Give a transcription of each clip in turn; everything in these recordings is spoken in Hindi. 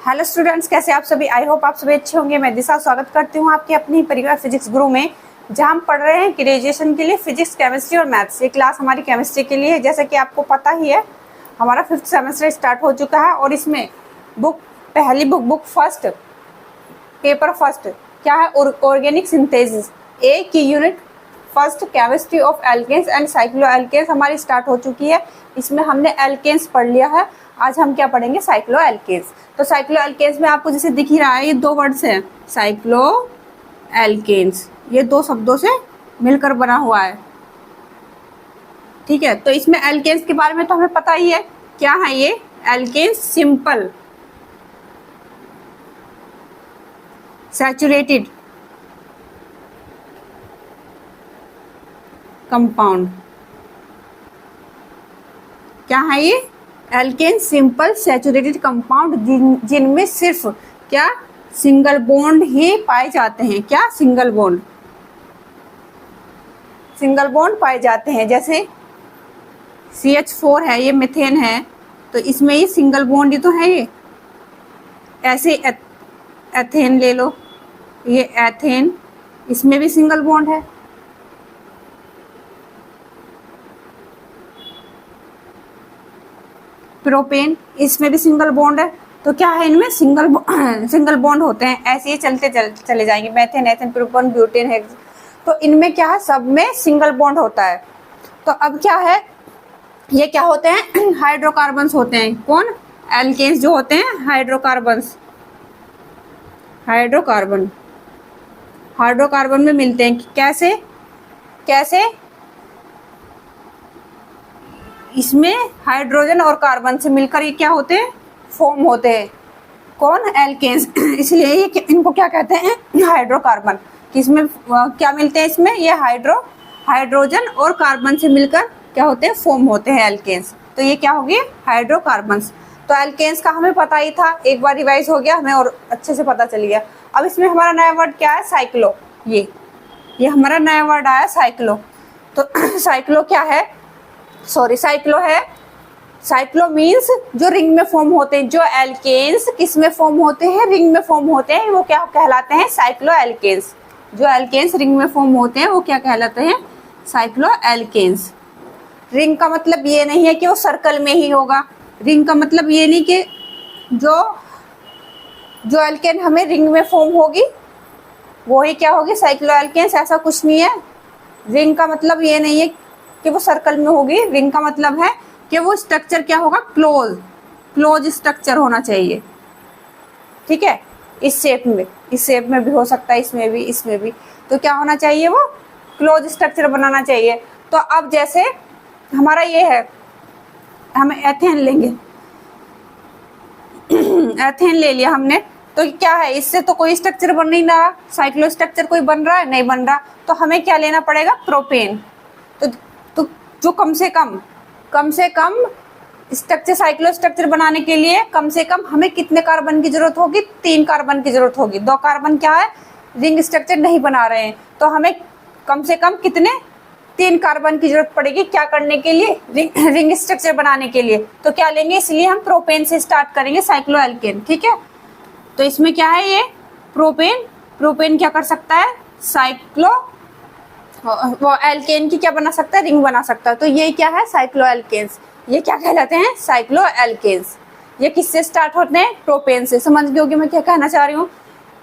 हेलो स्टूडेंट्स, कैसे आप सभी। आई होप आप सभी अच्छे होंगे। मैं दिशा स्वागत करती हूँ आपके अपनी परिवार फिजिक्स गुरु में, जहाँ हम पढ़ रहे हैं ग्रेजुएशन के लिए फिजिक्स, केमिस्ट्री और मैथ्स। ये क्लास हमारी केमिस्ट्री के लिए है। जैसा कि आपको पता ही है, हमारा 5th सेमेस्टर स्टार्ट हो चुका है और इसमें पहली बुक फर्स्ट पेपर फर्स्ट क्या है, ऑर्गेनिक सिंथेसिस ए की unit first chemistry of alkanes and cycloalkanes हमारी स्टार्ट हो चुकी है। इसमें हमने एल्केन्स पढ़ लिया है। आज हम क्या पढ़ेंगे, साइक्लो एल्केन्स। तो साइक्लो एल्केन्स में आपको जैसे दिख ही रहा है, ये दो वर्ड्स हैं, साइक्लो एल्केन्स, ये दो शब्दों से मिलकर बना हुआ है। ठीक है, तो इसमें एल्केन्स के बारे में तो हमें पता ही है। क्या है ये एल्केन्स? Simple saturated compound. क्या है ये? एल्केन सिंपल सैचुरेटेड कंपाउंड, जिनमें सिर्फ क्या सिंगल बॉन्ड ही पाए जाते हैं। क्या सिंगल बॉन्ड पाए जाते हैं। जैसे CH4 है, ये मीथेन है, तो इसमें ये सिंगल बॉन्ड ही तो है। ये ऐसे एथेन ले लो, ये एथेन, इसमें भी सिंगल बॉन्ड है। प्रोपेन, इसमें भी सिंगल बॉन्ड है। तो क्या है, इनमें सिंगल बॉन्ड होते हैं। ऐसे ही चले जाएंगे, मेथेन, एथेन, प्रोपेन, ब्यूटेन है। तो इनमें क्या है, सब में सिंगल बॉन्ड होता है। तो अब क्या है, ये क्या होते हैं, हाइड्रोकार्बन्स होते हैं। कौन? एल्केन्स जो होते हैं हाइड्रोकार्बन्स। हाइड्रोकार्बन में मिलते हैं। कैसे इसमें हाइड्रोजन और कार्बन से मिलकर ये क्या होते हैं, फॉर्म होते हैं। कौन? एल्केन्स। इसलिए ये इनको क्या कहते हैं, हाइड्रोकार्बन। इसमें क्या मिलते हैं, इसमें ये हाइड्रोजन और कार्बन से मिलकर क्या होते हैं, फॉर्म होते हैं एल्केन्स। तो ये क्या होगी, हाइड्रोकार्बन्स। तो एल्केन्स का हमें पता ही था, एक बार रिवाइज हो गया, हमें और अच्छे से पता चल गया। अब इसमें हमारा नया वर्ड क्या है, साइक्लो। ये हमारा नया वर्ड आया, साइक्लो। तो साइक्लो क्या है, साइक्लो मीन्स जो रिंग में फॉर्म होते हैं। जो एल्केन्स किस में फॉर्म होते हैं, रिंग में फॉर्म होते हैं, वो क्या कहलाते हैं, साइक्लो एल्केन्स। जो एल्केन्स रिंग में फॉर्म होते हैं वो क्या कहलाते हैं, साइक्लो एल्केन्स। रिंग का मतलब ये नहीं है कि वो सर्कल में ही होगा। रिंग का मतलब ये नहीं कि जो एल्केन हमें रिंग में फॉर्म होगी वो ही क्या होगी, साइक्लो एल्केन्स। ऐसा कुछ नहीं है। रिंग का मतलब ये नहीं है कि वो सर्कल में होगी। रिंग का मतलब है कि वो स्ट्रक्चर क्या होगा, क्लोज स्ट्रक्चर होना चाहिए। ठीक है, इस शेप में भी हो सकता है, इसमें भी। तो क्या होना चाहिए, वो क्लोज स्ट्रक्चर बनाना चाहिए। तो अब जैसे हमारा ये है, हम एथेन लेंगे, एथेन ले लिया हमने, तो क्या है, इससे तो कोई स्ट्रक्चर बन नहीं रहा, साइक्लो स्ट्रक्चर कोई बन रहा है, नहीं बन रहा। तो हमें क्या लेना पड़ेगा, प्रोपेन। तो जो कम से कम स्ट्रक्चर, साइक्लो स्ट्रक्चर बनाने के लिए कम से कम हमें कितने कार्बन की जरूरत होगी, 3 कार्बन की जरूरत होगी। 2 कार्बन क्या है, रिंग स्ट्रक्चर नहीं बना रहे हैं, तो हमें कम से कम कितने, 3 कार्बन की जरूरत पड़ेगी। क्या करने के लिए, रिंग स्ट्रक्चर बनाने के लिए। तो क्या लेंगे, इसलिए हम प्रोपेन से स्टार्ट करेंगे, साइक्लो एल्केन। ठीक है, तो इसमें क्या है, ये प्रोपेन क्या कर सकता है, साइक्लो वो एल्केन की क्या बना सकता है, रिंग बना सकता है। तो ये क्या है, साइक्लो एल्केन्स। ये क्या कहलाते हैं, साइक्लो एल्केन्स। ये किससे स्टार्ट होते हैं, प्रोपेन से। समझ गए होगे मैं क्या कहना चाह रही हूँ।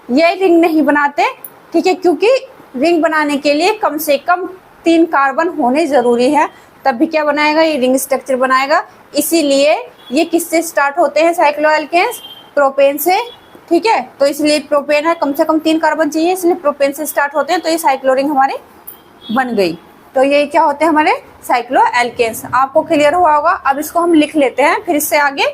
ये रिंग नहीं बनाते, ठीक है, क्योंकि रिंग बनाने के लिए कम से कम 3 कार्बन होने जरूरी है, तब भी क्या बनाएगा, ये रिंग स्ट्रक्चर बनाएगा। इसीलिए ये किससे स्टार्ट होते हैं, साइक्लो एल्केन्स, प्रोपेन से। ठीक है, तो इसलिए प्रोपेन है, कम से कम 3 कार्बन चाहिए, इसलिए प्रोपेन से स्टार्ट होते हैं। तो ये साइक्लो रिंग हमारी बन गई। तो ये क्या होते हैं, हमारे साइक्लो एल्केन्स। आपको क्लियर हुआ होगा। अब इसको हम लिख लेते हैं, फिर इससे आगे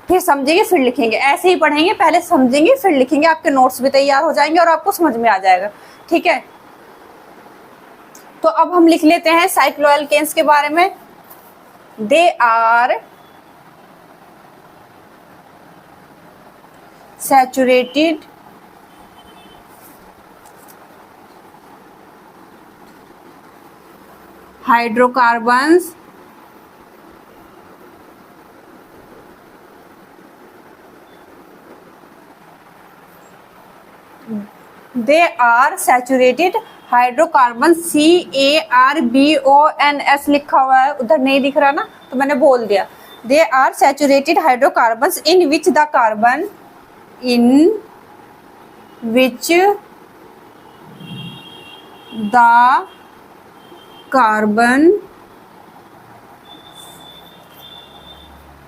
फिर समझेंगे, फिर लिखेंगे। ऐसे ही पढ़ेंगे, पहले समझेंगे फिर लिखेंगे। आपके नोट्स भी तैयार हो जाएंगे और आपको समझ में आ जाएगा। ठीक है, तो अब हम लिख लेते हैं साइक्लो एल्केन्स के बारे में। They are saturated hydrocarbons they are saturated hydrocarbon, CARBONS लिखा हुआ है, उधर नहीं दिख रहा ना, तो मैंने बोल दिया। They are saturated hydrocarbons in which the carbon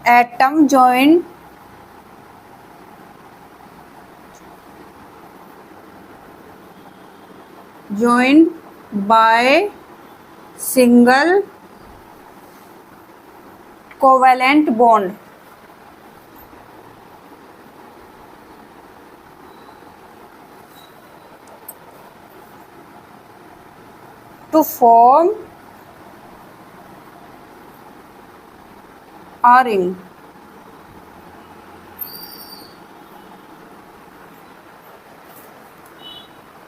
atom joined by single covalent bond to form a ring.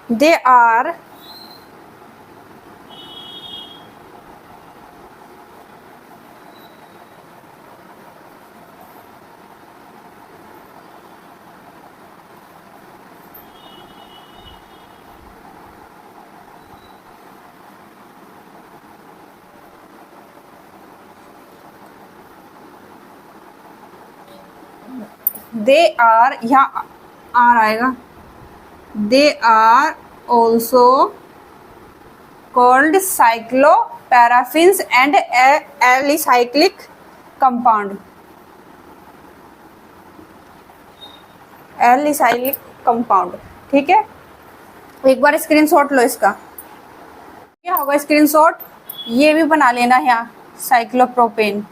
They are यहाँ आर आएगा। They are also called cycloparaffins and alicyclic compound. Alicyclic compound, ठीक है। एक बार स्क्रीनशॉट लो इसका, क्या होगा स्क्रीनशॉट, ये भी बना लेना यहाँ साइक्लोप्रोपेन,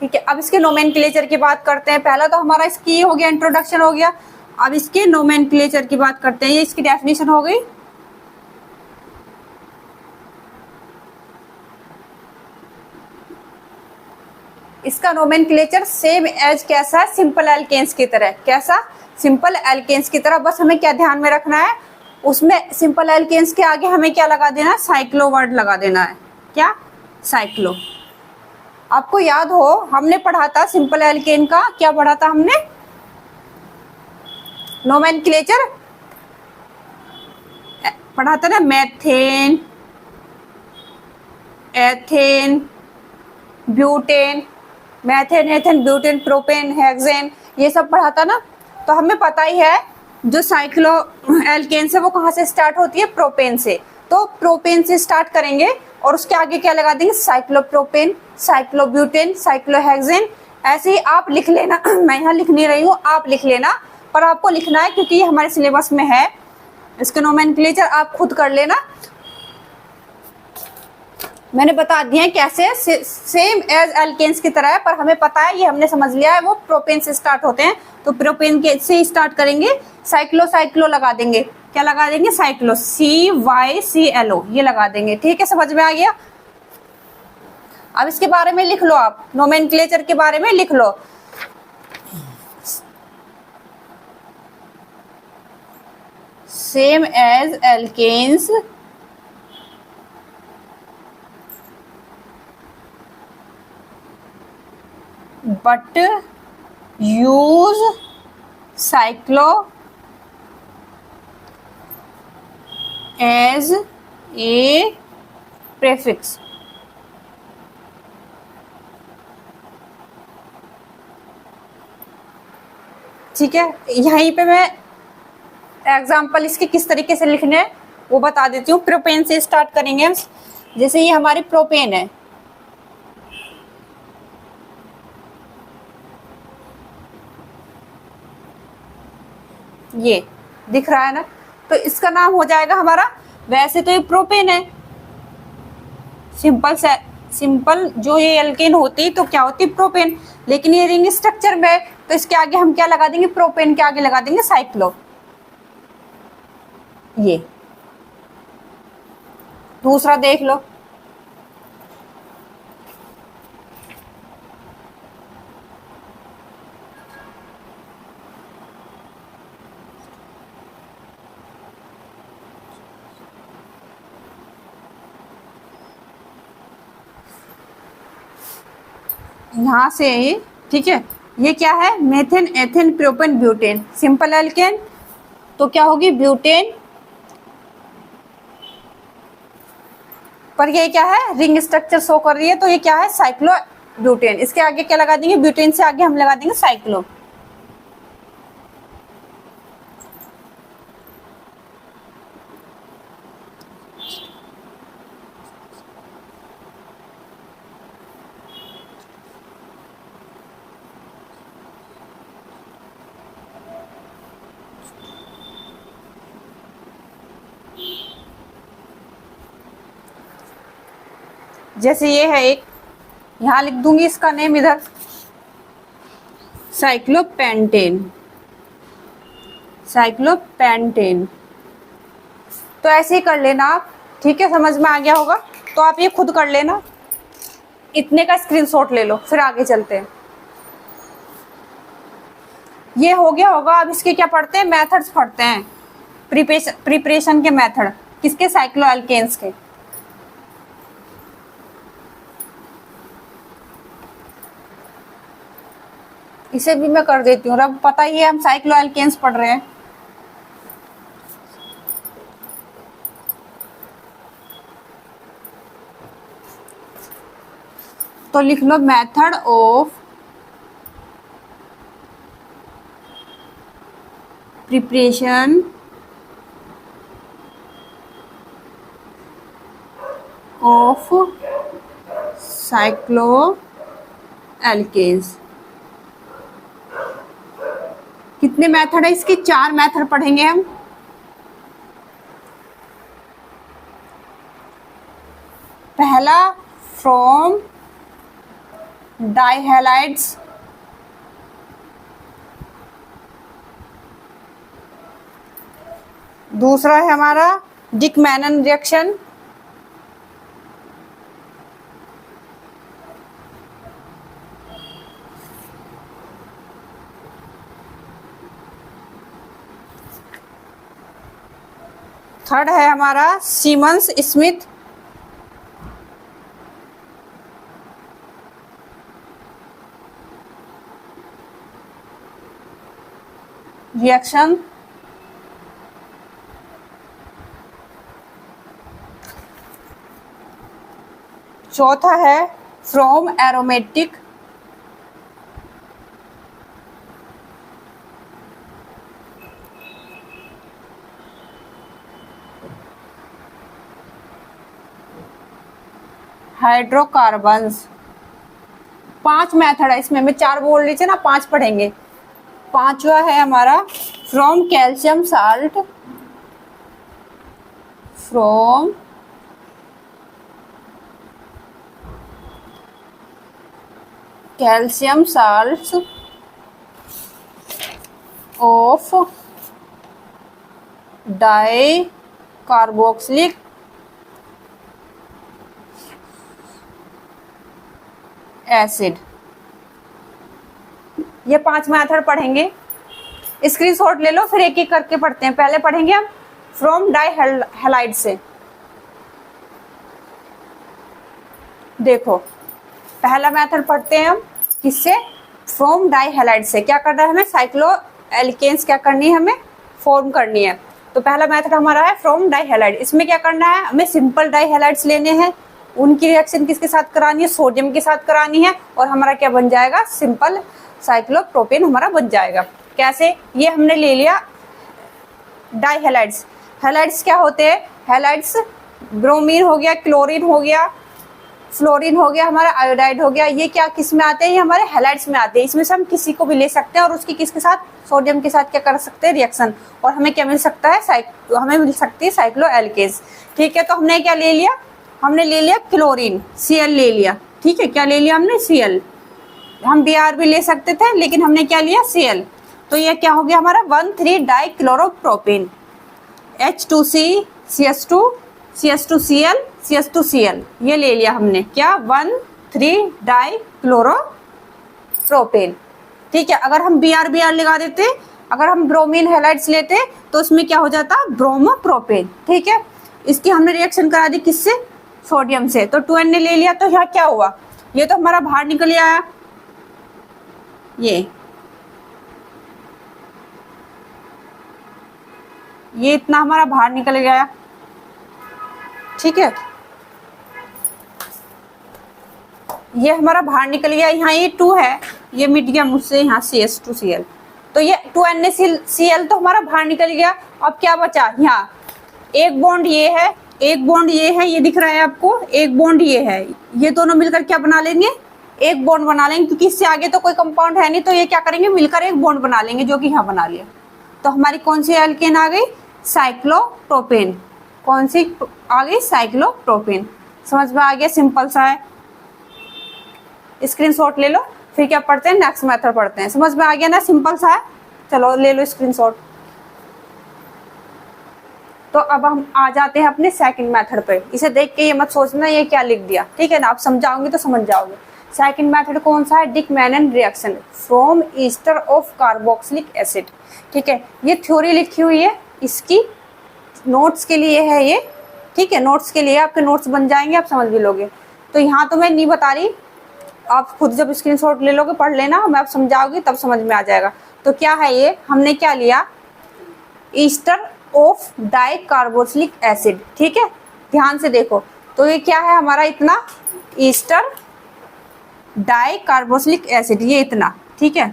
ठीक है। अब इसके नोमेनक्लेचर की बात करते हैं। पहला तो हमारा इसकी हो गया, इंट्रोडक्शन हो गया। अब इसके नोमेनक्लेचर की बात करते हैं। ये इसकी डेफिनेशन हो गई। इसका नोमेनक्लेचर सेम एज कैसा है, सिंपल एल्केन्स की तरह। कैसा, सिंपल एल्केन्स की तरह। बस हमें क्या ध्यान में रखना है, उसमें सिंपल एल्केन्स के आगे हमें क्या लगा देना है, साइक्लो वर्ड लगा देना है। क्या, साइक्लो। आपको याद हो हमने पढ़ा था सिंपल एल्केन का, क्या पढ़ा था हमने, नोमेनक्लेचर पढ़ा था ना, methane, ethane, butane, methane, ethane, butane, propane, hexane, ये सब पढ़ा था ना। तो हमें पता ही है जो साइक्लो एल्केन से वो कहाँ से स्टार्ट होती है, प्रोपेन से। तो प्रोपेन से स्टार्ट करेंगे और उसके आगे क्या लगा देंगे, साइक्लोप्रोपेन, साइक्लोब्यूटेन, साइक्लोहेक्सेन। ऐसे ही आप लिख लेना, मैं यहाँ लिख नहीं रही हूँ, आप लिख लेना, पर आपको लिखना है क्योंकि ये हमारे सिलेबस में है। इसके नोमेनक्लेचर आप खुद कर लेना, मैंने बता दिया है कैसे, सेम एज एल्केन्स की तरह है, पर हमें पता है, ये हमने समझ लिया है, वो प्रोपेन से स्टार्ट होते हैं। तो प्रोपेन के से स्टार्ट करेंगे, साइक्लो साइक्लो लगा देंगे, क्या लगा देंगे, साइक्लो, CYCLO ये लगा देंगे, ठीक है, समझ में आ गया। अब इसके बारे में लिख लो, आप नोमेनक्लेचर के बारे में लिख लो। Same as alkanes but use cyclo as a prefix। ठीक है, यहीं पे मैं एग्जाम्पल इसके किस तरीके से लिखने हैं वो बता देती हूँ। प्रोपेन से स्टार्ट करेंगे हम। जैसे ये हमारी प्रोपेन है, ये दिख रहा है ना, तो इसका नाम हो जाएगा हमारा, वैसे तो ये प्रोपेन है, सिंपल जो ये एल्केन होती तो क्या होती, प्रोपेन, लेकिन ये रिंग स्ट्रक्चर में, तो इसके आगे हम क्या लगा देंगे, प्रोपेन के आगे लगा देंगे साइक्लो। ये दूसरा देख लो, यहाँ से, ठीक है, ये क्या है, methane, ethane, propane, butane, simple alkane, तो क्या होगी ब्यूटेन, पर ये क्या है रिंग स्ट्रक्चर शो कर रही है, तो ये क्या है साइक्लो ब्यूटेन। इसके आगे क्या लगा देंगे, ब्यूटेन से आगे हम लगा देंगे साइक्लो। जैसे ये है एक, यहां लिख दूंगी इसका नेम इधर, साइक्लोपेंटेन, साइक्लोपेंटेन। तो ऐसे ही कर लेना आप, ठीक है, समझ में आ गया होगा। तो आप ये खुद कर लेना, इतने का स्क्रीनशॉट ले लो, फिर आगे चलते हैं। ये हो गया होगा। अब इसके क्या पढ़ते हैं, मेथड्स पढ़ते हैं, प्रिपरेशन के मेथड, किसके, साइक्लोएल्केन्स के। इसे भी मैं कर देती हूँ, अब पता ही है हम साइक्लोएल्केन्स पढ़ रहे हैं। तो लिख लो method of preparation of cycloalkenes. कितने मेथड है इसकी, 4 मेथड पढ़ेंगे हम। पहला फ्रॉम डाइहैलाइड्स, दूसरा है हमारा डिक मैनन रिएक्शन, थर्ड है हमारा सीमंस स्मिथ रिएक्शन, चौथा है फ्रॉम एरोमेटिक हाइड्रोकार्बन्स। 5 मेथड है इसमें, मैं 4 बोल रही थी ना, 5 पढ़ेंगे। पांचवा है हमारा from calcium salt, from calcium salts of di carboxylic acid. ये 5 मेथड पढ़ेंगे, स्क्रीनशॉट ले लो, फिर एक एक करके पढ़ते हैं। पहले पढ़ेंगे हम फ्रॉम डाइहैलाइड से। देखो पहला मेथड पढ़ते हैं हम किससे, फ्रॉम डाइहैलाइड से। क्या करना है हमें, साइक्लोएल्केन्स क्या करनी है, हमें फॉर्म करनी है। तो पहला मेथड हमारा है फ्रॉम डाइहैलाइड। इसमें क्या करना है, हमें सिंपल डाइहैलाइड्स लेने हैं, उनकी रिएक्शन किसके साथ करानी है, सोडियम के साथ करानी है, और हमारा क्या बन जाएगा, सिंपल साइक्लोप्रोपेन हमारा बन जाएगा। कैसे, ये हमने ले लिया डाइहैलाइड्स। हैलाइड्स क्या होते हैं, हैलाइड्स ब्रोमीन हो गया, क्लोरीन हो गया, फ्लोरीन हो गया, हमारा आयोडाइड हो गया। ये क्या किस में आते हैं, ये हमारे हैलाइड्स में आते हैं। इसमें से हम किसी को भी ले सकते हैं और उसकी किसके साथ, सोडियम के साथ क्या कर सकते हैं, रिएक्शन, और हमें क्या मिल सकता है, हमें मिल सकती है साइक्लोएल्केन्स। ठीक है, तो हमने क्या ले लिया, हमने ले लिया क्लोरीन, Cl ले लिया। ठीक है, क्या ले लिया हमने, Cl। हम Br भी ले सकते थे, लेकिन हमने क्या लिया, Cl। तो ये क्या हो गया हमारा 1,3 डाइक्लोरोप्रोपेन, H2C CH2 CH2Cl CH2Cl, ये ले लिया हमने क्या, 1,3 डाइक्लोरोप्रोपेन। ठीक है, अगर हम Br लगा देते, अगर हम ब्रोमीन हैलाइड्स लेते तो उसमें क्या हो जाता, ब्रोमोप्रोपेन। ठीक है, इसकी हमने रिएक्शन करा दी किससे, सोडियम से। तो 2N ने ले लिया, तो यहाँ क्या हुआ, ये तो हमारा बाहर निकल आया, ये इतना हमारा बाहर निकल गया, ठीक है, ये हमारा बाहर निकल गया। यहाँ ये 2 है, ये मिट गया मुझसे यहाँ CH2Cl, तो ये 2NaCl तो हमारा बाहर निकल गया। अब क्या बचा, यहाँ एक बॉन्ड ये है, एक बॉन्ड ये है, ये दिख रहा है आपको, एक बॉन्ड ये है, ये दोनों मिलकर क्या बना लेंगे, एक बॉन्ड बना लेंगे, क्योंकि इससे आगे तो कोई कंपाउंड है नहीं, तो ये क्या करेंगे, मिलकर एक बॉन्ड बना लेंगे, जो कि यहाँ बना लिया। तो हमारी कौन सी एल्केन आ गई, साइक्लोप्रोपेन। कौन सी आ गई, साइक्लोप्रोपेन। समझ में आ गया, सिंपल सा है, स्क्रीनशॉट ले लो। फिर क्या पढ़ते हैं, नेक्स्ट मेथड पढ़ते हैं। समझ में आ गया ना, सिंपल सा है, चलो ले लो स्क्रीनशॉट। तो अब हम आ जाते हैं अपने सेकंड मेथड पे। इसे देख के ये मत सोचना ये क्या लिख दिया, ठीक है ना, आप समझाओगे तो समझ जाओगे। सेकंड मेथड कौन सा है, Dick Menen reaction from ester of carboxylic acid, ठीक है। ये थ्योरी लिखी हुई है, इसकी नोट्स के लिए है ये, ठीक है, नोट्स के लिए, आपके नोट्स बन जाएंगे, आप समझ भी लोगे। तो यहाँ तो मैं नहीं बता रही, आप खुद जब स्क्रीनशॉट ले लोगे पढ़ लेना, मैं आप समझाओगी तब समझ में आ जाएगा। तो क्या है ये, हमने क्या लिया, ester of di carboxylic acid, ठीक है, ध्यान से देखो। तो ये क्या है हमारा, इतना ईस्टर डाई कार्बोक्सिलिक एसिड, ये इतना, ठीक है,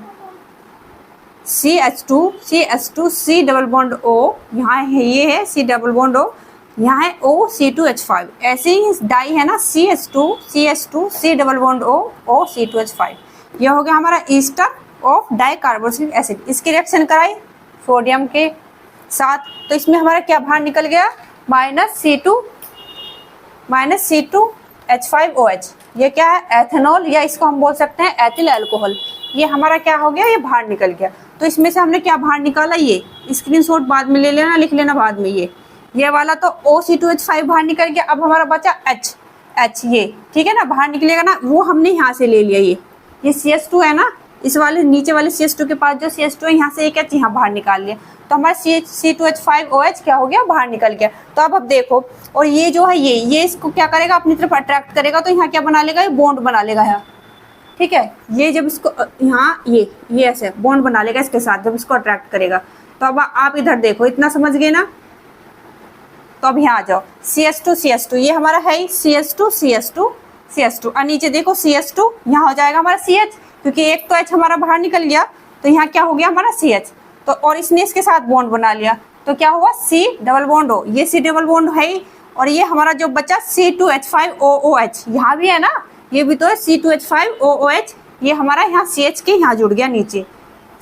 CH2 C double bond O, यहाँ है, ये है C डबल बॉन्ड O, यहाँ है O C2H5, ऐसे ही डाई है ना, CH2 C double bond O C2H5, यह हो गया हमारा ester of di carboxylic acid. इसकी रिएक्शन कराई सोडियम के साथ, तो इसमें हमारा क्या बाहर निकल गया, -C2H5OH, ये क्या है, एथेनॉल, या इसको हम बोल सकते हैं एथिल अल्कोहल। ये हमारा क्या हो गया, ये बाहर निकल गया। तो इसमें से हमने क्या बाहर निकाला, ये स्क्रीनशॉट बाद में ले लेना, लिख लेना बाद में, ये वाला तो OC2H5 बाहर निकल गया। अब हमारा बचा H, ये ठीक है ना, बाहर निकलेगा ना, वो हमने यहाँ से ले लिया, ये CH2 है ना, इस वाले नीचे वाले CH2 के पास जो CH2 है, यहाँ से एक H यहाँ बाहर निकाल लिया, तो हमारा C2H5OH क्या हो गया, बाहर निकल गया। तो अब देखो, और ये जो है ये इसको क्या करेगा, अपनी तरफ अट्रैक्ट करेगा, तो यहाँ क्या बना लेगा, ये बॉन्ड बना लेगा यहाँ, ठीक है। ये जब इसको यहाँ ये ऐसे बॉन्ड बना लेगा इसके साथ, जब इसको अट्रैक्ट करेगा। तो अब आप इधर देखो, इतना समझ गए ना। तो अब यहाँ आ जाओ, CH2 ये हमारा है CH2 और नीचे देखो CH2, यहाँ हो जाएगा हमारा CH, क्योंकि एक तो H हमारा बाहर निकल गया, तो यहाँ क्या हो गया हमारा CH। तो और इसने इसके साथ बॉन्ड बना लिया, तो क्या हुआ, C डबल बॉन्ड O, ये C डबल बॉन्ड है ही, और ये हमारा जो बचा C2H5OOH, यहाँ भी है ना, ये भी तो है C2H5OOH, ये हमारा यहाँ CH के यहाँ जुड़ गया नीचे,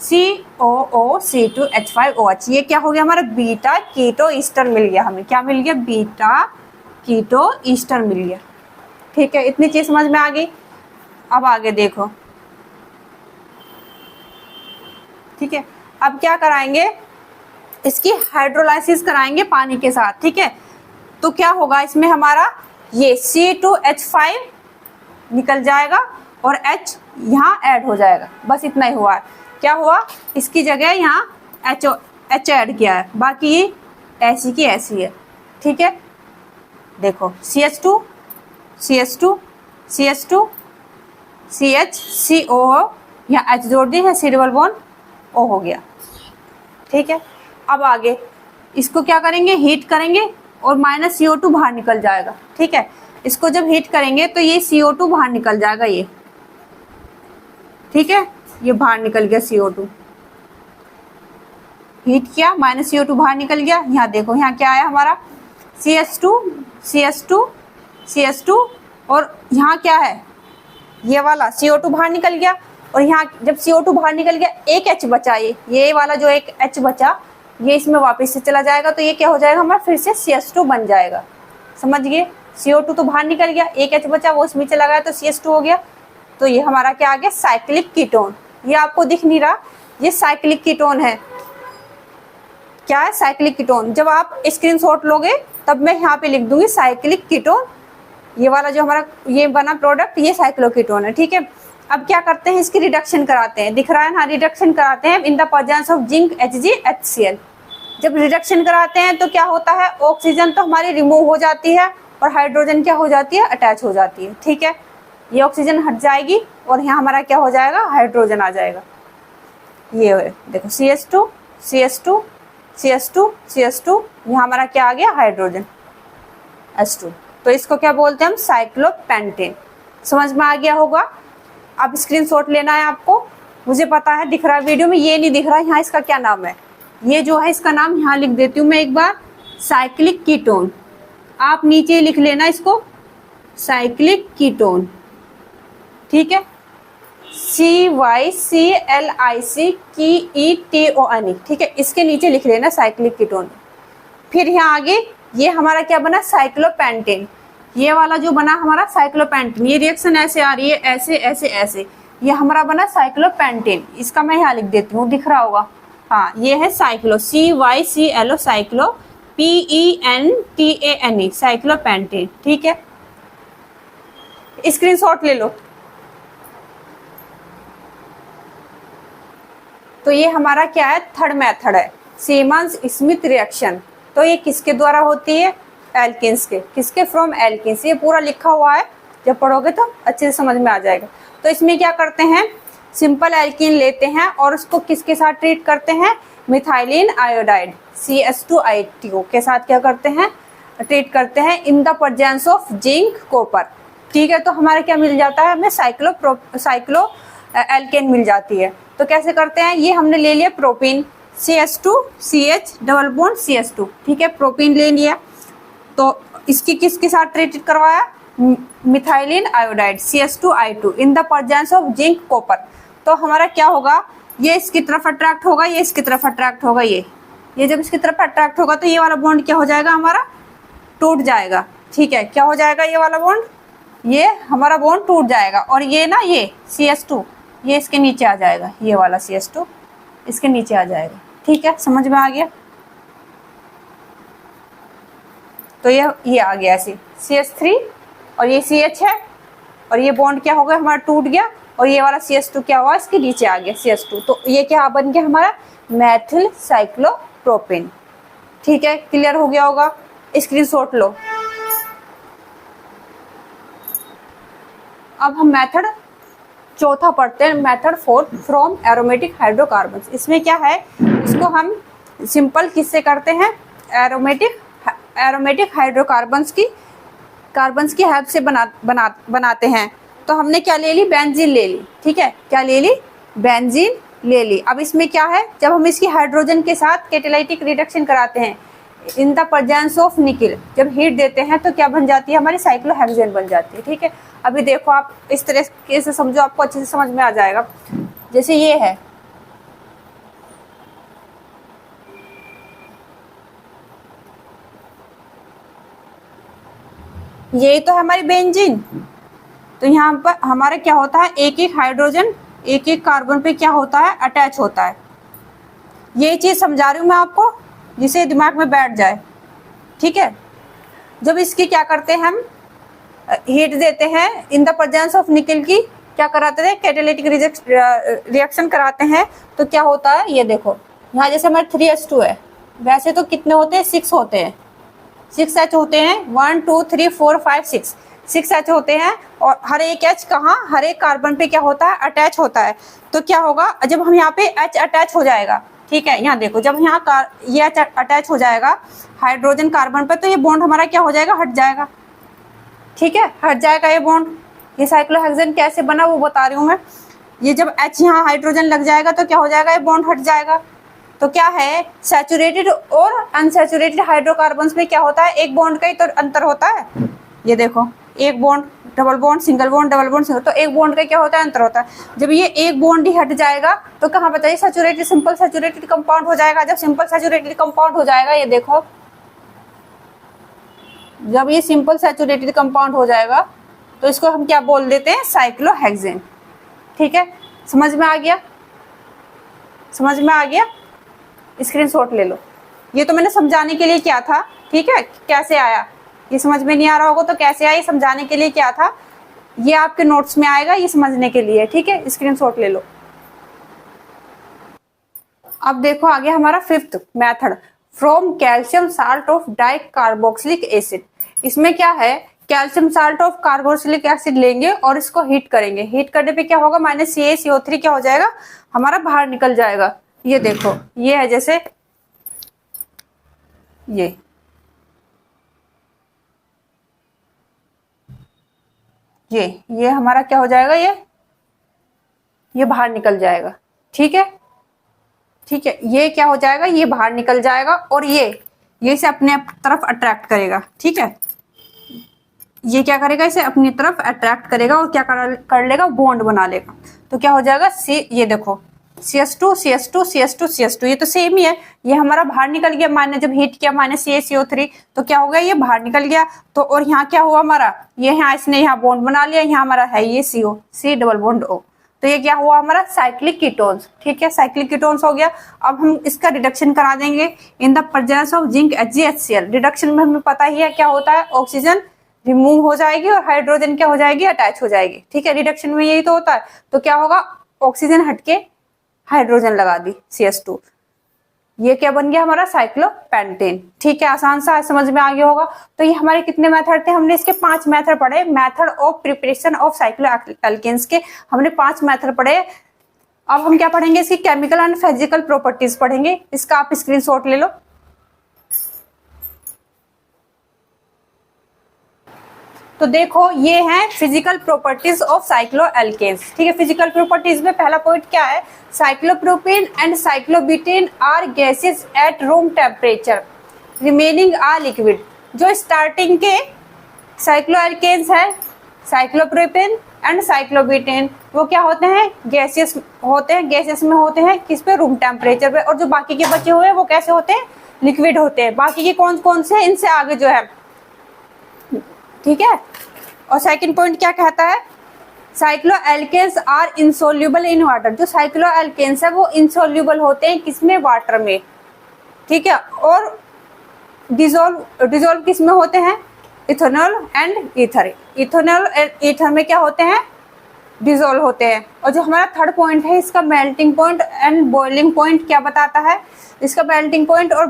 COOC2H5OH, ये क्या हो गया हमारा, बीटा कीटो ईस्टर मिल गया हमें। क्या मिल गया, बीटा कीटो ईस्टर मिल गया, ठीक है। इतनी चीज समझ में आ गई। अब आगे देखो, ठीक है, अब क्या कराएंगे, इसकी हाइड्रोलाइसिस कराएंगे पानी के साथ, ठीक है। तो क्या होगा इसमें हमारा, ये C2H5 निकल जाएगा और H यहाँ ऐड हो जाएगा, बस इतना ही हुआ है। क्या हुआ, इसकी जगह यहाँ H ऐड किया है, बाकी ये ऐसी की ऐसी है, ठीक है। देखो CH2 CH CO, यहाँ H जोड़ दी है, C डबल बॉन्ड O हो गया, ठीक है। अब आगे इसको क्या करेंगे, हीट करेंगे और -CO2 बाहर निकल जाएगा, ठीक है। इसको जब हीट करेंगे तो ये CO2 बाहर निकल जाएगा, ये ठीक है, ये बाहर निकल गया CO2, हीट किया -CO2 बाहर निकल गया। यहाँ देखो, यहाँ क्या आया हमारा, CH2 और यहाँ क्या है, ये वाला CO2 बाहर निकल गया, और यहाँ जब CO2 बाहर निकल गया, एक H बचा, ये वाला जो एक H बचा, ये इसमें वापस से चला जाएगा, तो ये क्या हो जाएगा हमारा, फिर से CH2 बन जाएगा, समझ गए। CO2 तो बाहर निकल गया, एक H बचा, वो इसमें चला गया, तो CH2 हो गया। तो ये हमारा क्या आ गया, साइक्लिक कीटोन। ये आपको दिख नहीं रहा, ये साइक्लिक कीटोन है। क्या है, साइक्लिक कीटोन। जब आप स्क्रीनशॉट लोगे तब मैं यहाँ पे लिख दूंगी साइक्लिक कीटोन, ये वाला जो हमारा ये बना प्रोडक्ट, ये साइक्लोकीटोन है, ठीक है। अब क्या करते हैं, इसकी रिडक्शन कराते हैं, दिख रहा है ना, रिडक्शन कराते हैं इन the presence of zinc HgHCl। जब रिडक्शन कराते हैं तो क्या होता है, ऑक्सीजन तो हमारी रिमूव हो जाती है और हाइड्रोजन क्या हो जाती है, अटैच हो जाती है, ठीक है। ये ऑक्सीजन हट जाएगी और यहाँ हमारा क्या हो जाएगा, हाइड्रोजन आ जाएगा। ये देखो CH2 CH2, यहाँ हमारा क्या आ गया हाइड्रोजन H2। तो इसको क्या बोलते हैं हम, साइक्लोपेंटेन। समझ में आ गया होगा। अब स्क्रीनशॉट लेना है आपको। मुझे पता है दिख रहा है वीडियो में, ये नहीं दिख रहा है यहाँ इसका क्या नाम है। ये जो है इसका नाम यहाँ लिख देती हूँ मैं एक बार, साइक्लिक कीटोन। आप नीचे लिख लेना इसको, साइक्लिक कीटोन, ठीक है। CYCLICKETON, ठीक है, इसके नीचे लिख लेना साइक्लिक कीटोन। फिर यहाँ आगे ये हमारा क्या बना, साइक्लोपेंटेन। ये वाला जो बना हमारा साइक्लोपेंटेन, ये रिएक्शन ऐसे आ रही है, ऐसे ऐसे ऐसे, ये हमारा बना साइक्लोपेंटेन। इसका मैं यहाँ लिख देती हूँ, दिख रहा होगा। हाँ, ये है cyclo, CYCLO, cyclo, PENTANE, cyclopentane, ठीक है। स्क्रीनशॉट ले लो। तो ये हमारा क्या है, थर्ड मेथड है, सीमन्स स्मिथ रिएक्शन। तो ये किसके द्वारा होती है, एल्किन्स के। किसके, फ्रॉम एल्किन्स। ये पूरा लिखा हुआ है, जब पढ़ोगे तो अच्छे से समझ में आ जाएगा। तो इसमें क्या करते हैं, सिंपल एल्किन लेते हैं और उसको किसके साथ ट्रीट करते हैं, मिथाइलिन आयोडाइड CH2ITO के साथ क्या करते हैं, ट्रीट करते हैं इन the presence of zinc copper, ठीक है। तो हमारा क्या मिल जाता है, हमें साइक्लो एल्केन मिल जाती है। तो कैसे करते हैं, ये हमने ले लिया propene, CH2CH double bond CH2, ठीक है, प्रोपीन ले लिया। तो इसकी किसके साथ ट्रीट करवाया, methylene iodide CH2I2 in the presence of zinc copper. तो हमारा क्या होगा, ये इसकी तरफ अट्रैक्ट होगा, ये इसकी तरफ अट्रैक्ट होगा, ये जब इसकी तरफ अट्रैक्ट होगा तो ये वाला बॉन्ड क्या हो जाएगा, हमारा टूट जाएगा, ठीक है। क्या हो जाएगा, ये वाला बॉन्ड, ये हमारा बॉन्ड टूट जाएगा। और ये ना, ये CH2 ये इसके नीचे आ जाएगा, ये वाला CH2 इसके नीचे आ जाएगा, ठीक है। समझ में आ गया। तो ये आ गया ऐसे CH3 और ये CH है, और ये बॉन्ड क्या हो गया, हमारा टूट गया, और ये वाला CH2 क्या हुआ, इसके नीचे आ गया CH2। तो ये क्या बन गया हमारा, मेथिल साइक्लोप्रोपेन, ठीक है। क्लियर हो गया होगा। स्क्रीनशॉट लो। अब हम मेथड चौथा पढ़ते हैं, मेथड 4 फ्रॉम एरोमेटिक हाइड्रोकार्बन्स। इसमें क्या है, इसको हम सिंपल किससे करते हैं, एरोमेटिक हाइड्रोकार्बन्स की हेल्प से बनाते हैं। तो हमने क्या ले ली, बेंजीन ले ली, ठीक है। क्या ले ली, बेंजीन ले ली। अब इसमें क्या है, जब हम इसकी हाइड्रोजन के साथ कैटालिटिक रिडक्शन कराते हैं इन द प्रेजेंस ऑफ निकल, जब हीट देते हैं तो क्या बन जाती है, हमारी साइक्लोहेक्सेन बन जाती है, ठीक है। अभी देखो आप इस तरह से समझो, आपको अच्छे से समझ में आ जाएगा। जैसे ये है, यही तो है हमारी बेंजीन। तो यहाँ पर हमारा क्या होता है, एक एक हाइड्रोजन एक एक कार्बन पे क्या होता है, अटैच होता है। ये चीज समझा रही हूँ मैं आपको, जिसे दिमाग में बैठ जाए, ठीक है। जब इसकी क्या करते हैं, हम हीट देते हैं इन द प्रेजेंस ऑफ निकल की, क्या कराते थे, कैटालिटिक रिएक्शन कराते हैं। तो क्या होता है, ये देखो यहाँ जैसे हमारे 3H2 है, वैसे तो कितने होते हैं, 6 होते हैं, 6H होते हैं, 1 2 3 4 5 6 H होते हैं। और हर एक H कहाँ, हर एक कार्बन पे क्या होता है, अटैच होता है। तो क्या होगा, जब हम यहाँ पे H अटैच हो जाएगा, ठीक है, यहाँ देखो, जब यहाँ ये H अटैच हो जाएगा हाइड्रोजन कार्बन पे, तो ये बॉन्ड हमारा क्या हो जाएगा, हट जाएगा, ठीक है, हट जाएगा ये बॉन्ड। ये साइक्लोहेक्सेन कैसे बना वो बता रही हूँ मैं। ये जब H यहाँ हाइड्रोजन लग जाएगा तो क्या हो जाएगा, ये बॉन्ड हट जाएगा। तो क्या है, सैचुरेटेड और अनसैचुरेटेड हाइड्रोकार्बन्स में क्या होता है, एक बॉन्ड का ही तो अंतर होता है। ये देखो, एक bond, double bond, single bond, double bond, single, तो एक बॉन्ड का क्या होता है, अंतर होता है। जब ये एक बॉन्ड ही हट जाएगा तो कहाँ बताइए, सैचुरेटेड, सिंपल सैचुरेटेड कंपाउंड हो जाएगा। जब सिंपल सैचुरेटेड कंपाउंड हो जाएगा, ये देखो, जब ये सिंपल सैचुरेटेड कंपाउंड हो जाएगा तो इसको हम क्या बोल देते हैं, साइक्लोहेक्सेन, ठीक है। समझ में आ गया, समझ में आ गया। स्क्रीनशॉट ले लो। ये तो मैंने समझाने के लिए क्या था, ठीक है, कैसे आया, ये समझ में नहीं आ रहा होगा तो कैसे आया, ये समझाने के लिए क्या था, ये आपके नोट्स में आएगा, ये समझने के लिए, ठीक है। स्क्रीनशॉट ले लो। अब देखो आगे हमारा 5th method, from calcium salt of di carboxylic acid. इसमें क्या है, calcium salt of carboxylic acid लेंगे और इसको हीट करेंगे। हीट करने पे क्या होगा, -CaCO3 क्या हो जाएगा, हमारा बाहर निकल जाएगा। ये देखो, ये है जैसे ये हमारा क्या हो जाएगा, ये बाहर निकल जाएगा। ठीक है, ठीक है, ये क्या हो जाएगा, ये बाहर निकल जाएगा और ये इसे अपने तरफ अट्रैक्ट करेगा। ठीक है, ये क्या करेगा, इसे अपनी तरफ अट्रैक्ट करेगा और क्या कर लेगा, बॉन्ड बना लेगा। तो क्या हो जाएगा, ये देखो CS2 CO2 CS2 CO2, ये तो सेम ही है। ये हमारा बाहर निकल गया, मैंने जब हीट किया -CaCO3, तो क्या हो गया, ये बाहर निकल गया। तो और यहाँ क्या हुआ हमारा, ये यहाँ इसने यहाँ बॉन्ड बना लिया, यहाँ हमारा है ये CO, C double bond O। तो ये क्या हुआ हमारा, साइक्लिक कीटोन्स। ठीक है, साइक्लिक कीटोन्स हो गया। अब हम इसका रिडक्शन करा देंगे इन the presence of zinc HgHCl। Reduction में हमें पता ही है क्या होता है, ऑक्सीजन रिमूव हो जाएगी और हाइड्रोजन क्या हो जाएगी, अटैच हो जाएगी। ठीक है, रिडक्शन में यही तो होता है। तो क्या होगा, ऑक्सीजन हटके हाइड्रोजन लगा दी CS2, ये क्या बन गया हमारा, साइक्लोपेंटेन। ठीक है, आसान सा समझ में आ गया होगा। तो ये हमारे कितने मेथड थे, हमने इसके 5 मेथड पढ़े। Method of preparation of cycloalkenes के हमने 5 मेथड पढ़े। अब हम क्या पढ़ेंगे, इसकी केमिकल एंड फिजिकल प्रॉपर्टीज पढ़ेंगे। इसका आप स्क्रीनशॉट ले लो। तो देखो, ये है फिजिकल प्रॉपर्टीज ऑफ साइक्लोएल्केन्स। ठीक है, फिजिकल प्रॉपर्टीज में पहला पॉइंट क्या है, cyclopropane and cyclobutane are gases at room temperature remaining are liquid. जो स्टार्टिंग के साइक्लोएल्केन्स है, साइक्लोप्रोपेन एंड साइक्लोब्यूटेन, वो क्या होते हैं, गैसेस होते हैं। गैसेस में होते हैं किस पे, रूम टेम्परेचर पे। और जो बाकी के बचे हुए हैं वो कैसे होते हैं, लिक्विड होते हैं। बाकी के कौन कौन से, इनसे आगे जो है। ठीक है, और सेकंड पॉइंट क्या कहता है, cycloalkanes are insoluble in water. जो साइक्लोएल्केन्स है वो इनसोल्यूबल होते हैं किसमें, वाटर में। ठीक है, और डिजोल्व किस में होते हैं, ethanol and ether. Ethanol and ether में क्या होते हैं, डिजोल्व होते हैं। और जो हमारा थर्ड पॉइंट है, इसका melting point and boiling point क्या बताता है, इसका मेल्टिंग पॉइंट और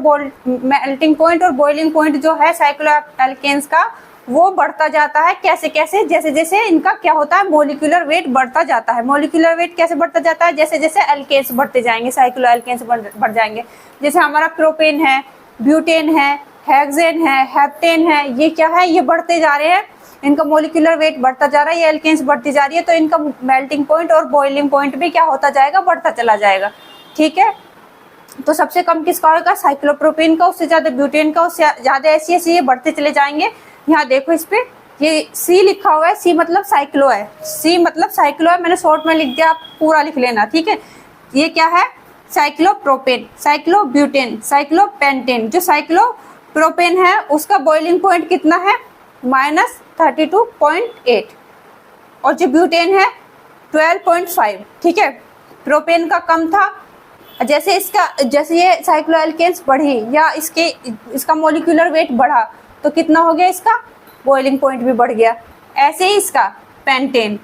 बॉइलिंग पॉइंट जो है साइक्लोएल्केन्स का, वो बढ़ता जाता है। कैसे कैसे, जैसे जैसे इनका क्या होता है, मोलिकुलर वेट बढ़ता जाता है। मोलिकुलर वेट कैसे बढ़ता जाता है, जैसे जैसे एल्केन्स बढ़ते जाएंगे, साइक्लोएल्केन्स बढ़ जाएंगे। जैसे हमारा प्रोपेन है, ब्यूटेन है, हेक्सेन है, हेप्टेन है, ये क्या है, ये बढ़ते जा रहे हैं। इनका मोलिकुलर वेट बढ़ता जा रहा है, ये एल्केन्स बढ़ती जा रही है। तो इनका मेल्टिंग पॉइंट और बॉइलिंग पॉइंट भी क्या होता जाएगा, बढ़ता चला जाएगा। ठीक है, तो सबसे कम किसका होगा, साइक्लोप्रोपेन का, उससे ज्यादा ब्यूटेन का, उससे ज्यादा ऐसे ऐसे ये बढ़ते चले जाएंगे। यहाँ देखो, इस पे ये C लिखा हुआ है, C मतलब साइक्लो है, C मतलब साइक्लो है। मैंने शॉर्ट में लिख दिया, आप पूरा लिख लेना। ठीक है, ये क्या है, साइक्लोप्रोपेन, साइक्लोब्यूटेन, साइक्लोपेंटेन। जो साइक्लोप्रोपेन है उसका बॉइलिंग पॉइंट कितना है, -32.8, और जो ब्यूटेन है 12.5। ठीक है, प्रोपेन का कम था। जैसे ये साइक्लोएल्केन्स बढ़ी या इसका मोलिकुलर वेट बढ़ा, तो कितना हो गया, इसका बॉइलिंग पॉइंट भी बढ़ गया। ऐसे ही इसका पेंटेन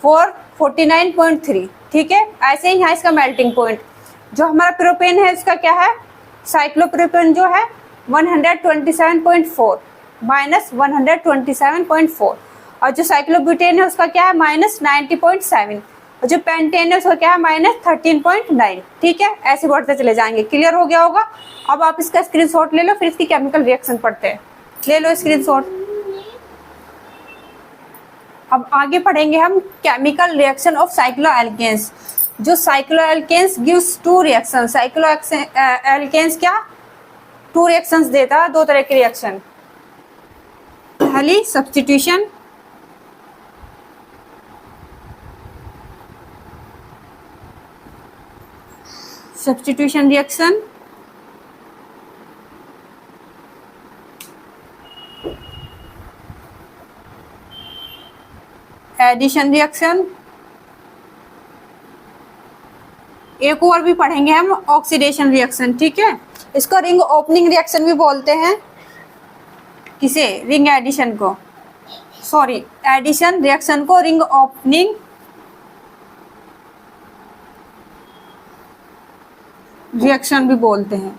49.3। ठीक है, ऐसे ही यहाँ इसका मेल्टिंग पॉइंट। जो हमारा प्रोपेन है उसका क्या है, साइक्लोप्रोपेन जो है 127.4 -127.4, और जो साइक्लोब्यूटेन है उसका क्या है, -90.7, और जो पेंटेन है उसका क्या है, -13.9। ठीक है, ऐसे बढ़ते चले जाएंगे। क्लियर हो गया होगा। अब आप इसका स्क्रीनशॉट ले लो, फिर इसकी केमिकल रिएक्शन पढ़ते हैं। ले लो स्क्रीनशॉट। अब आगे पढ़ेंगे हम केमिकल रिएक्शन ऑफ साइक्लोएल्केन्स। जो साइक्लोएल्केन्स गिव्स 2 रिएक्शन। साइक्लोएल्केन्स क्या 2 रिएक्शंस देता है, 2 तरह के रिएक्शन। पहली सब्स्टिट्यूशन, रिएक्शन, एडिशन रिएक्शन, एक और भी पढ़ेंगे हम, ऑक्सीडेशन रिएक्शन। ठीक है, इसको रिंग ओपनिंग रिएक्शन भी बोलते हैं। किसे, रिंग एडिशन को, सॉरी एडिशन रिएक्शन को रिंग ओपनिंग रिएक्शन भी बोलते हैं।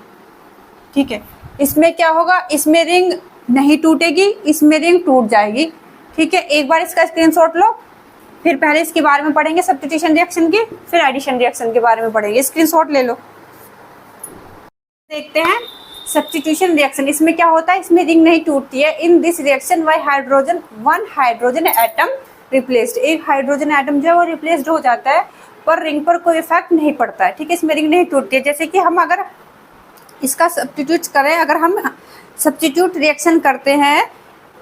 ठीक है, इसमें क्या होगा, इसमें रिंग नहीं टूटेगी, इसमें रिंग टूट जाएगी। ठीक है, एक बार इसका स्क्रीनशॉट लो, फिर पहले इसके बारे में पढ़ेंगे सब्स्टिट्यूशन रिएक्शन की, फिर एडिशन रिएक्शन के बारे में पढ़ेंगे। स्क्रीनशॉट ले लो। देखते हैं सब्स्टिट्यूशन रिएक्शन, इसमें क्या होता है, इसमें रिंग नहीं टूटती है। In this reaction Y hydrogen one hydrogen atom replaced, एक हाइड्रोजन एटम जो है वो रिप्लेस्ड हो जाता है, पर रिंग पर कोई इफेक्ट नहीं पड़ता है। ठीक है, इसमें रिंग नहीं टूटती है। जैसे कि हम अगर इसका सब्स्टिट्यूट करें, अगर हम सब्स्टिट्यूट रिएक्शन करते हैं,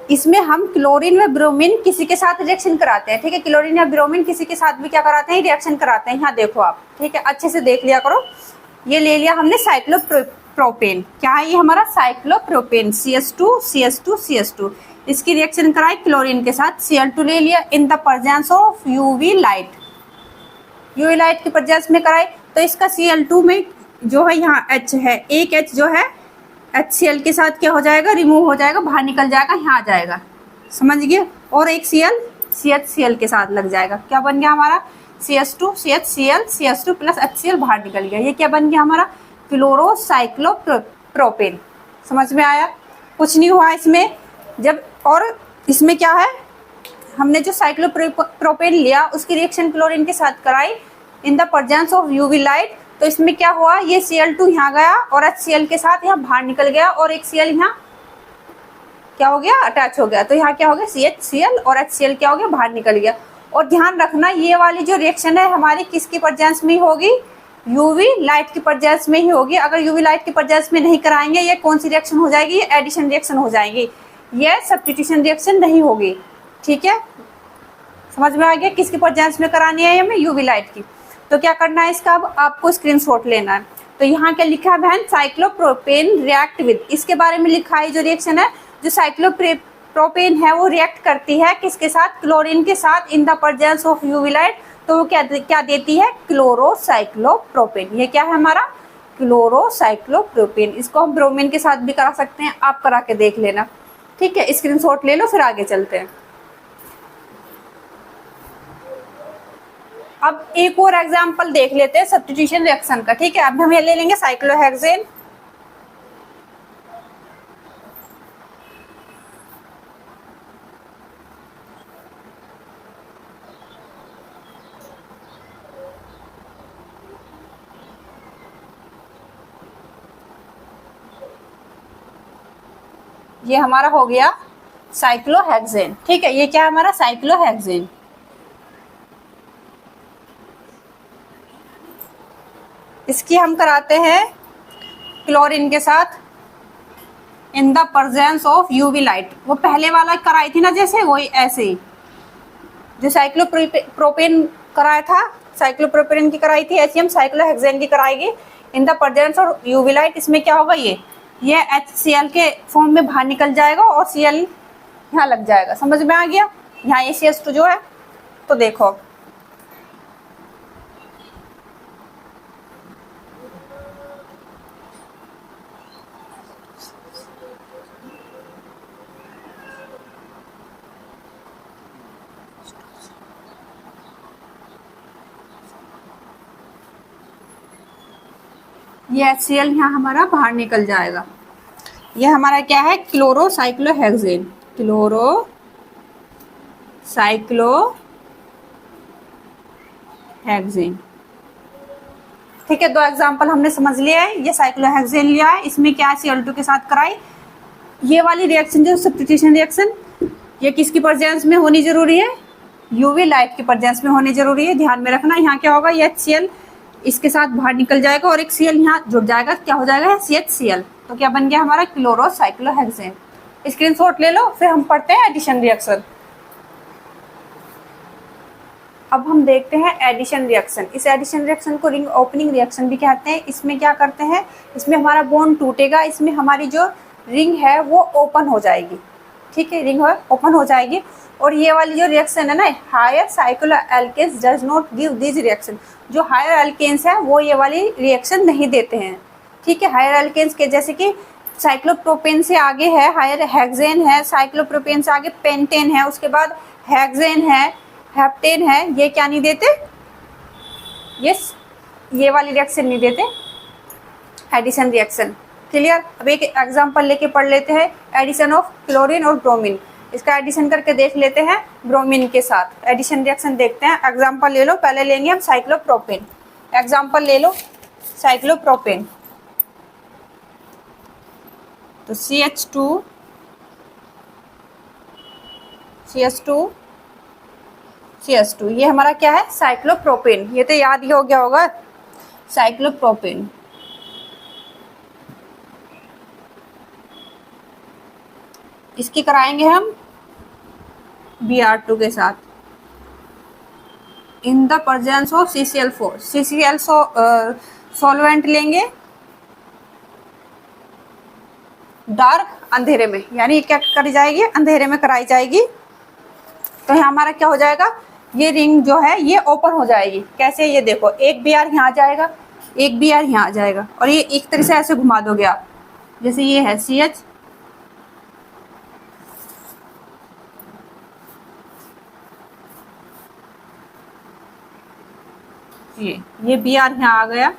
इसमें हम क्लोरीन व ब्रोमीन किसी के साथ रिएक्शन कराते हैं। ठीक है, क्लोरीन या ब्रोमीन किसी के साथ भी क्या कराते हैं, रिएक्शन कराते हैं। यहाँ देखो आप, ठीक है, अच्छे से देख लिया करो। ये ले लिया हमने साइक्लोप्रोपेन, क्या है ये हमारा साइक्लोप्रोपेन, CH2 इसकी रिएक्शन कराई क्लोरीन के साथ, Cl2 ले लिया इन the presence of UV light, UV light की प्रेजेंस में कराई। तो इसका Cl2 में जो है यहाँ H है, एक H जो है HCl के साथ क्या हो जाएगा, रिमूव हो जाएगा, बाहर निकल जाएगा, यहाँ आ जाएगा, समझ गए। और एक Cl CHCl के साथ लग जाएगा, क्या बन गया हमारा CH2 CHCl CH2 plus HCl बाहर निकल गया। ये क्या बन गया हमारा क्लोरोसाइक्लोप्रोपेन। समझ में आया, कुछ नहीं हुआ इसमें। जब और इसमें क्या है, हमने जो साइक्लोप्रोपेन लिया उसकी रिएक्शन क्लोरीन के साथ कराई इन the presence of UV light, तो इसमें क्या हुआ, ये Cl2 यहाँ गया और HCl के साथ यहाँ बाहर निकल गया, और एक Cl यहाँ क्या हो गया, अटैच हो गया। तो यहाँ क्या हो गया, CHCl और HCl क्या हो गया, बाहर निकल गया। और ध्यान रखना, ये वाली जो रिएक्शन है हमारी किसकी प्रेजेंस में होगी, यूवी लाइट की प्रेजेंस में ही होगी। अगर यूवी लाइट की प्रेजेंस में नहीं कराएंगे, ये कौन सी रिएक्शन हो जाएगी, ये एडिशन रिएक्शन हो जाएगी, ये सब्स्टिट्यूशन रिएक्शन नहीं होगी। ठीक है, समझ में आ गया, किसकी प्रेजेंस में करानी है हमें, यूवी लाइट की। तो क्या करना है इसका, अब आपको स्क्रीनशॉट लेना है। तो यहाँ क्या लिखा है बहन, साइक्लोप्रोपेन रिएक्ट विद, इसके बारे में लिखा है जो रिएक्शन है, जो साइक्लोप्रोपेन है वो रिएक्ट करती है किसके साथ, क्लोरीन के साथ इन the presence of UV light. तो वो क्या देती है, क्लोरोसाइक्लोप्रोपेन। ये क्या है हमारा क्लोरोसाइक्लोप्रोपेन। इसको हम ब्रोमीन के साथ भी करा सकते हैं, आप करा के देख लेना। ठीक है, स्क्रीनशॉट ले लो, फिर आगे चलते हैं। अब एक और एग्जांपल देख लेते हैं सब्स्टिट्यूशन रिएक्शन का। ठीक है, अब हम ये ले लेंगे साइक्लोहेक्सेन। ये हमारा हो गया साइक्लोहेक्सेन। ठीक है, ये क्या है हमारा साइक्लोहेक्सेन। इसकी हम कराते हैं क्लोरीन के साथ इन the presence of UV light. वो पहले वाला कराई थी ना, जैसे वही ऐसे ही जो साइक्लोप्रोपेन कराया था, साइक्लोप्रोपेन की कराई थी, ऐसी हम साइक्लोहेक्सेन की कराएगी इन the presence of UV light. इसमें क्या होगा, ये HCl के फॉर्म में बाहर निकल जाएगा और Cl यहाँ लग जाएगा। समझ में आ गया, यहाँ ये CH2 जो है। तो देखो ये HCl यहाँ हमारा बाहर निकल जाएगा। ये हमारा क्या है, क्लोरोसाइक्लोहेक्सेन, क्लोरोसाइक्लोहेक्सेन। ठीक है, दो एग्जांपल हमने समझ लिया है। ये साइक्लोहेक्सेन लिया है, इसमें क्या Cl2 के साथ कराई। ये वाली रिएक्शन जो सब्स्टिट्यूशन रिएक्शन, ये किसकी प्रेजेंस में होनी जरूरी है, यूवी लाइट की प्रेजेंस में होनी जरूरी है। ध्यान में रखना, यहाँ क्या होगा, ये HCl इसके साथ बाहर निकल जाएगा और एक Cl यहाँ जुड़ जाएगा, क्या हो जाएगा, CHCl। तो क्या बन गया हमारा क्लोरोसाइक्लोहेक्सेन। स्क्रीनशॉट ले लो, फिर हम पढ़ते हैं एडिशन रिएक्शन। अब हम देखते हैं एडिशन रिएक्शन। इस एडिशन रिएक्शन को रिंग ओपनिंग रिएक्शन भी कहते हैं। इसमें क्या करते हैं, इसमें हमारा बॉन्ड टूटेगा, इसमें हमारी जो रिंग है वो ओपन हो जाएगी। ठीक है, रिंग ओपन हो जाएगी। और ये वाली जो रिएक्शन है ना, higher cycloalkanes does not give this reaction. जो हायर एल्केन्स है वो ये वाली रिएक्शन नहीं देते हैं। ठीक है, हायर एल्केन्स के जैसे कि साइक्लोप्रोपेन से आगे है हायर हेक्सेन है, साइक्लोप्रोपेन से आगे पेंटेन है, उसके बाद हेक्सेन है, हेप्टेन है, ये क्या नहीं देते, ये वाली रिएक्शन नहीं देते, एडिशन रिएक्शन। क्लियर। अब एक एग्जांपल लेके पढ़ लेते हैं, एडिशन ऑफ क्लोरीन और ब्रोमीन। इसका एडिशन करके देख लेते हैं ब्रोमीन के साथ, एडिशन रिएक्शन देखते हैं। एग्जांपल ले लो, पहले लेंगे हम साइक्लोप्रोपेन। एग्जांपल ले लो साइक्लोप्रोपेन। तो CH2 CH2 CH2, ये हमारा क्या है, साइक्लोप्रोपेन। ये तो याद ही हो गया होगा, साइक्लोप्रोपेन। इसकी कराएंगे हम Br2 के साथ इन the presence of CCl4। CCl solvent लेंगे डार्क, अंधेरे में, यानी क्या करी जाएगी, अंधेरे में कराई जाएगी। तो यहाँ हमारा क्या हो जाएगा, ये रिंग जो है ये ओपन हो जाएगी। कैसे, ये देखो, एक Br यहाँ आ जाएगा, एक Br यहाँ आ जाएगा, और ये एक तरह से ऐसे घुमा दोगे आप, जैसे ये है CH, ये Br यहाँ आ गया,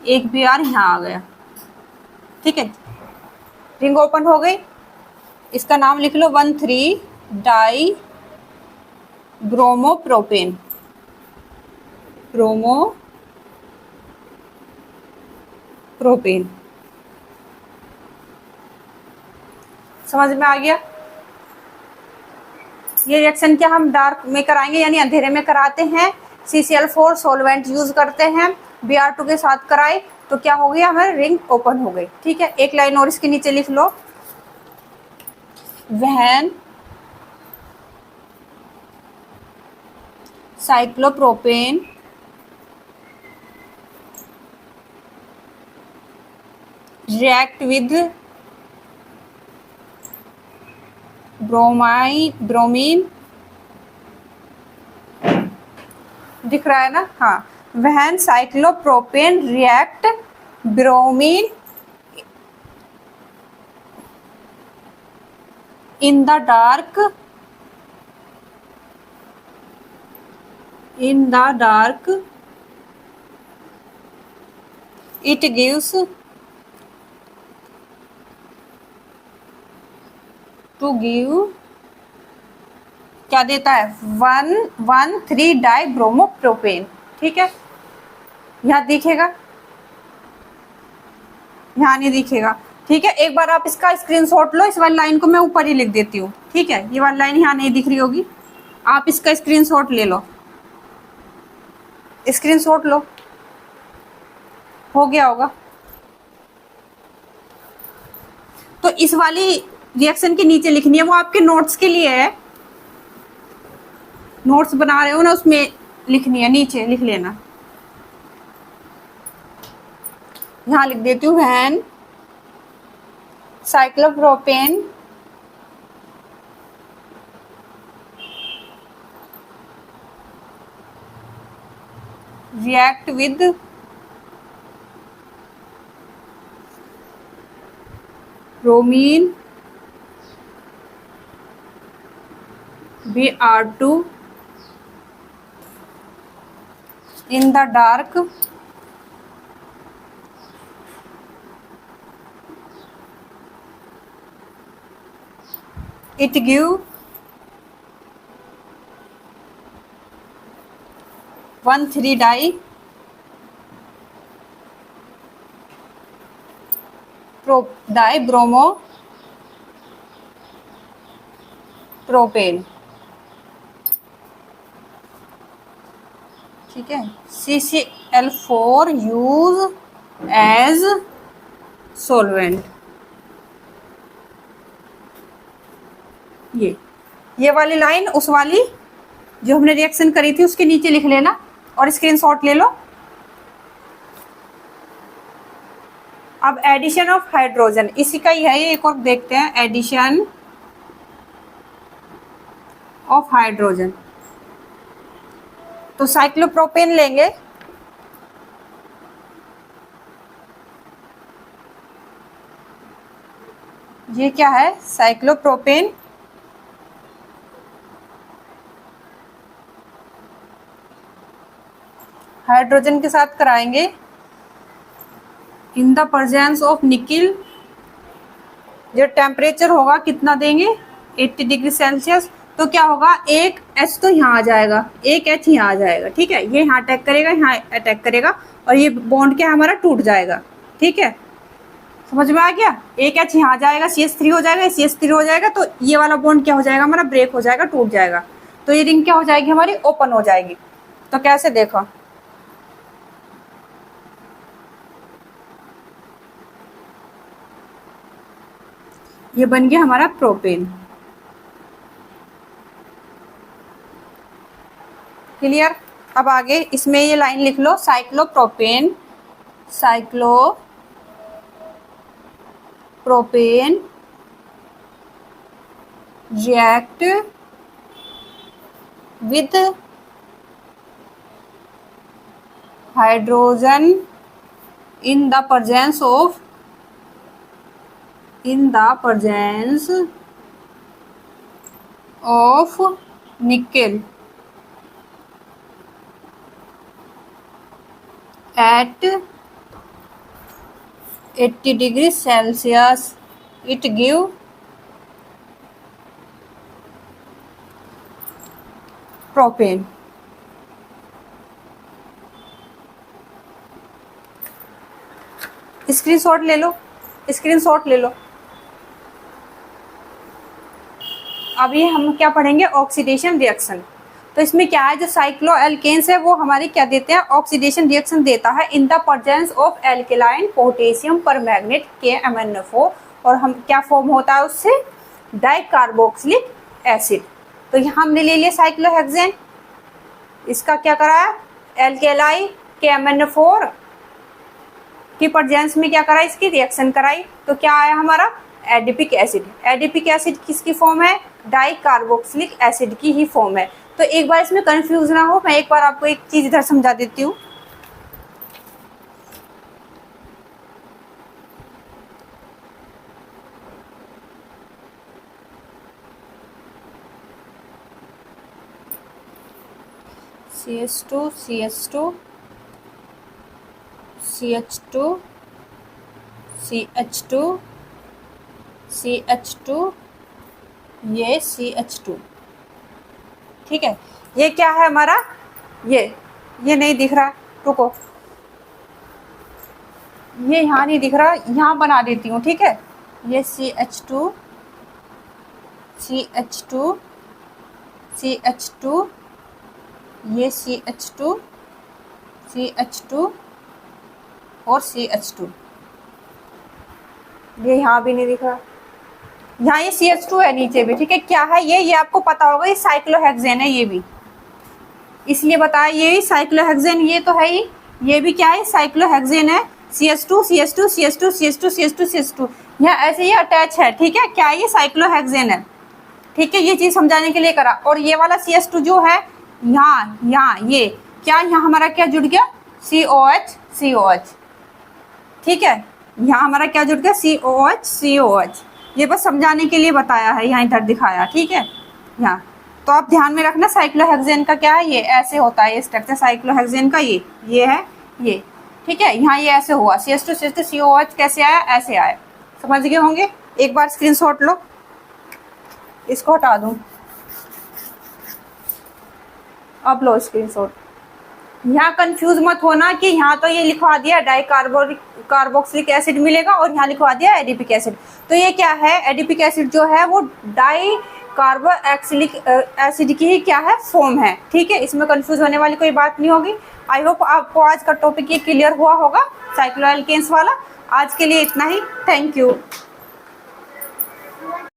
एक Br यहाँ आ गया, ठीक है, रिंग ओपन हो गई। इसका नाम लिख लो 1,3 डाई ब्रोमोप्रोपेन, ब्रोमोप्रोपेन। समझ में आ गया। ये रिएक्शन क्या हम डार्क में कराएंगे, यानी अंधेरे में कराते हैं। CCl4 सॉल्वेंट यूज करते हैं, Br2 के साथ कराए तो क्या हो गया, हमारे रिंग ओपन हो गई। ठीक है, एक लाइन और इसके नीचे लिख लो, when cyclopropane react with bromine, दिख रहा है ना, हाँ, when cyclopropane react bromine in the dark, it gives to give, क्या देता है, 1,3 डाई ब्रोमोप्रोपेन। ठीक है, यहाँ दिखेगा, यहाँ नहीं दिखेगा। ठीक है, एक बार आप इसका स्क्रीनशॉट लो, इस वाली लाइन को मैं ऊपर ही लिख देती हूँ। ठीक है, ये वाली लाइन यहाँ नहीं दिख रही होगी, आप इसका स्क्रीनशॉट ले लो, स्क्रीनशॉट लो, हो गया होगा। तो इस वाली रिएक्शन के नीचे लिखनी है, वो आपके नोट्स के लिए है, नोट्स बना रहे हो ना, उसमें लिखनी है, नीचे लिख लेना। यहां लिख देती हूँ, when cyclopropane react with bromine Br2 in the dark, it give 1,3 di bromopropane. ठीक है, CCl4 यूज एज सोलवेंट। ये वाली लाइन उस वाली जो हमने रिएक्शन करी थी उसके नीचे लिख लेना और स्क्रीनशॉट ले लो। अब एडिशन ऑफ हाइड्रोजन, इसी का ही है ये, एक और देखते हैं, एडिशन ऑफ हाइड्रोजन। तो साइक्लोप्रोपेन लेंगे, ये क्या है, साइक्लोप्रोपेन, हाइड्रोजन के साथ कराएंगे in the presence of nickel. जो टेम्परेचर होगा कितना देंगे, 80 डिग्री सेल्सियस। तो क्या होगा, एक H तो यहाँ आ जाएगा, एक H यहाँ आ जाएगा। ठीक है, ये यहाँ अटैक करेगा, यहाँ अटैक करेगा, और ये बॉन्ड क्या हमारा टूट जाएगा। ठीक है, समझ में आ गया। एक एच यहाँ जाएगा, CH3 हो जाएगा, CH3 हो जाएगा, तो ये वाला बॉन्ड क्या हो जाएगा हमारा, ब्रेक हो जाएगा, टूट जाएगा। तो ये रिंग क्या हो जाएगी हमारी, ओपन हो जाएगी। तो कैसे देखो, ये बन गया हमारा प्रोपेन। क्लियर। अब आगे इसमें ये लाइन लिख लो, cyclopropane, cyclopropane react with hydrogen in the presence of nickel at 80 degrees Celsius. It give propane. Screenshot ले लो, स्क्रीनशॉट ले लो। अभी हम क्या पढ़ेंगे, ऑक्सीडेशन रिएक्शन। तो इसमें क्या है, जो साइक्लो एल्केन्स है वो हमारी क्या देते हैं, ऑक्सीडेशन रिएक्शन देता है इन the presence of alkaline potassium permanganate KMnO4। और हम क्या फॉर्म होता है उससे, डाइकार्बोक्सिलिक एसिड। तो यहाँ हमने ले लिया साइक्लोहेक्सेन, इसका क्या करा, एल्केलाई KMnO4 की प्रेजेंस में क्या करा, इसकी रिएक्शन कराई। तो क्या आया हमारा, एडिपिक एसिड। एडिपिक एसिड किसकी फॉर्म है, डाइकार्बोक्सिलिक एसिड की ही फॉर्म है। तो एक बार इसमें कंफ्यूज ना हो, मैं एक बार आपको एक चीज इधर समझा देती हूँ। CH2 CH2 CH2 CH2 CH2, ये CH2, ठीक है। ये क्या है हमारा, ये नहीं दिख रहा, रुको, ये यहाँ नहीं दिख रहा, यहाँ बना देती हूँ, ठीक है। ये CH2 CH2 CH2, ये CH2 CH2 और CH2, ये यहाँ भी नहीं दिख रहा, यहाँ ये CH2 है नीचे भी, ठीक है। क्या है ये आपको पता होगा, ये साइक्लोहेक्सेन है, ये भी इसलिए बताया, ये भी साइक्लोहेक्सेन, ये तो है ही, ये भी क्या है, साइक्लोहेक्सेन है। CH2 CH2 CH2 CH2 CH2 CH2, यहाँ ऐसे ये अटैच है, ठीक है। क्या ये साइक्लोहेक्सेन है, ठीक है। ये चीज समझाने के लिए करा। और ये वाला CH2 जो है यहाँ ये क्या, यहाँ हमारा क्या जुड़ गया, COH, ठीक है। यहाँ हमारा क्या जुड़ गया, COH। ये बस समझाने के लिए बताया है, यहाँ इधर दिखाया, ठीक है। यहाँ तो आप ध्यान में रखना, साइक्लोहेक्सेन का क्या है, ये ऐसे होता है, ये स्ट्रक्चर साइक्लोहेक्सेन का ये है, ये ठीक है। यहाँ ये ऐसे हुआ, CH2 CH2 COH कैसे आया, ऐसे आया, समझ गए होंगे। एक बार स्क्रीनशॉट लो, इसको हटा दूं, अब लो स्क्रीनशॉट। यहाँ कंफ्यूज मत होना कि यहाँ तो ये लिखवा दिया डाइकार्बोक्सिलिक एसिड मिलेगा और यहाँ लिखवा दिया एडिपिक एसिड। तो ये क्या है, एडिपिक एसिड जो है वो डाइकार्बोक्सिलिक एसिड की ही क्या है, फॉर्म है, ठीक है। इसमें कंफ्यूज होने वाली कोई बात नहीं होगी। आई होप आपको आज का टॉपिक ये क्लियर हुआ होगा, साइक्लोएल्केन्स वाला। आज के लिए इतना ही, थैंक यू।